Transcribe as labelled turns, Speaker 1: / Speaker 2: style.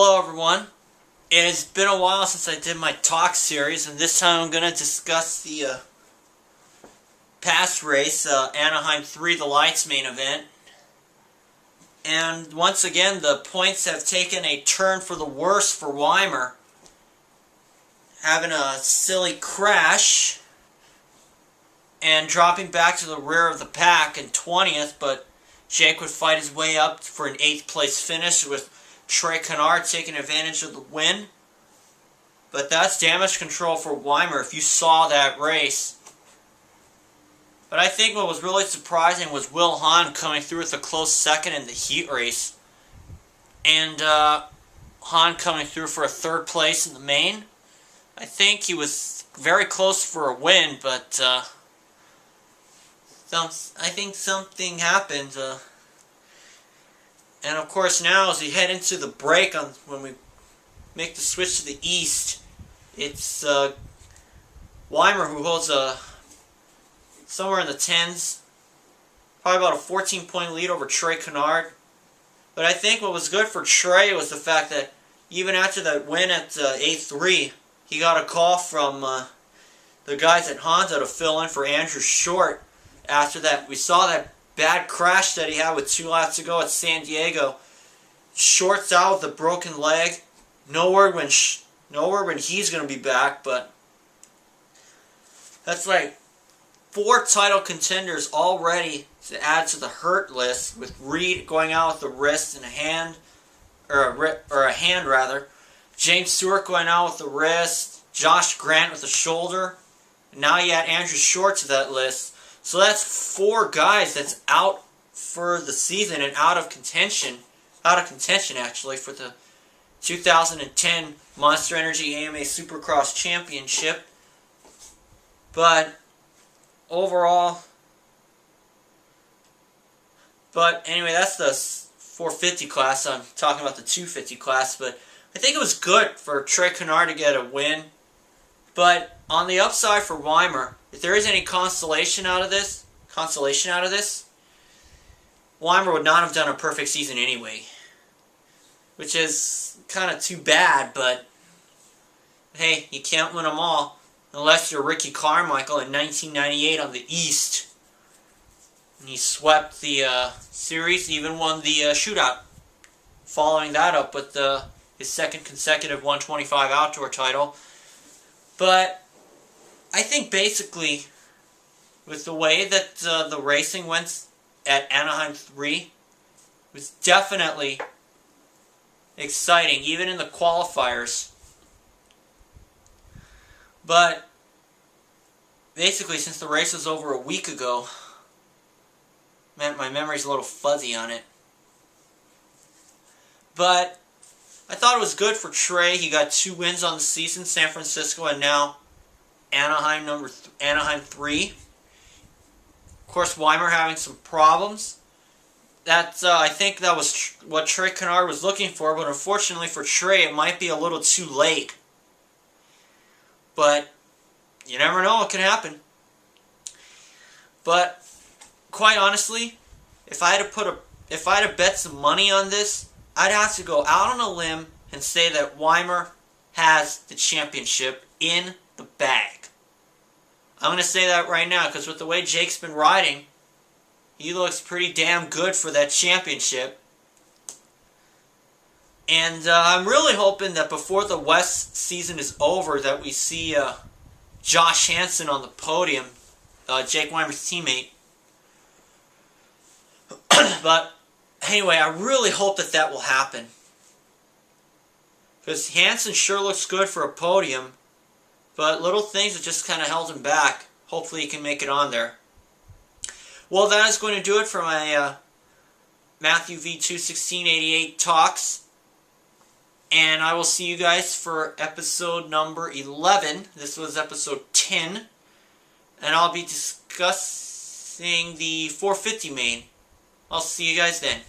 Speaker 1: Hello everyone. It has been a while since I did my Talkz series, and this time I'm going to discuss the past race, Anaheim 3, the Lights main event. And once again, the points have taken a turn for the worse for Weimer, having a silly crash and dropping back to the rear of the pack in 20th, but Jake would fight his way up for an 8th place finish with Trey Canard taking advantage of the win. But that's damage control for Weimer if you saw that race. But I think what was really surprising was Will Hahn coming through with a close second in the heat race. And Hahn coming through for a 3rd place in the main. I think he was very close for a win, but I think something happened. And of course now as we head into the break when we make the switch to the east, it's Weimer who holds somewhere in the 10s, probably about a 14-point lead over Trey Canard. But I think what was good for Trey was the fact that even after that win at A3, he got a call from the guys at Honda to fill in for Andrew Short. After that, we saw that bad crash that he had with 2 laps to go at San Diego. Short's out with a broken leg. No word when he's going to be back, but that's like 4 title contenders already to add to the hurt list, with Reed going out with the wrist and a hand, or a hand rather. James Stewart going out with the wrist. Josh Grant with the shoulder. And now you add Andrew Short to that list. So that's 4 guys that's out for the season and out of contention actually, for the 2010 Monster Energy AMA Supercross Championship. But overall, anyway, that's the 450 class. I'm talking about the 250 class, but I think it was good for Trey Canard to get a win. But on the upside for Weimer, if there is any consolation out of this, Weimer would not have done a perfect season anyway. Which is kind of too bad, but hey, you can't win them all. Unless you're Ricky Carmichael in 1998 on the East. And he swept the series, even won the shootout. Following that up with his 2nd consecutive 125 outdoor title. But I think basically, with the way that the racing went at Anaheim 3, it was definitely exciting, even in the qualifiers. But basically, since the race was over a week ago, man, my memory's a little fuzzy on it. But I thought it was good for Trey. He got 2 wins on the season, San Francisco and now Anaheim 3. Of course, Weimer having some problems. I think that was what Trey Canard was looking for, but unfortunately for Trey, it might be a little too late. But you never know what can happen. But quite honestly, if I had to bet some money on this, I'd have to go out on a limb and say that Weimer has the championship in the bag. I'm going to say that right now, because with the way Jake's been riding, he looks pretty damn good for that championship. And I'm really hoping that before the West season is over that we see Josh Hansen on the podium, Jake Weimer's teammate. But anyway, I really hope that will happen. Because Hansen sure looks good for a podium, but little things have just kind of held him back. Hopefully he can make it on there. Well, that is going to do it for my MathewV21688 Talkz. And I will see you guys for episode number 11. This was episode 10. And I'll be discussing the 450 main. I'll see you guys then.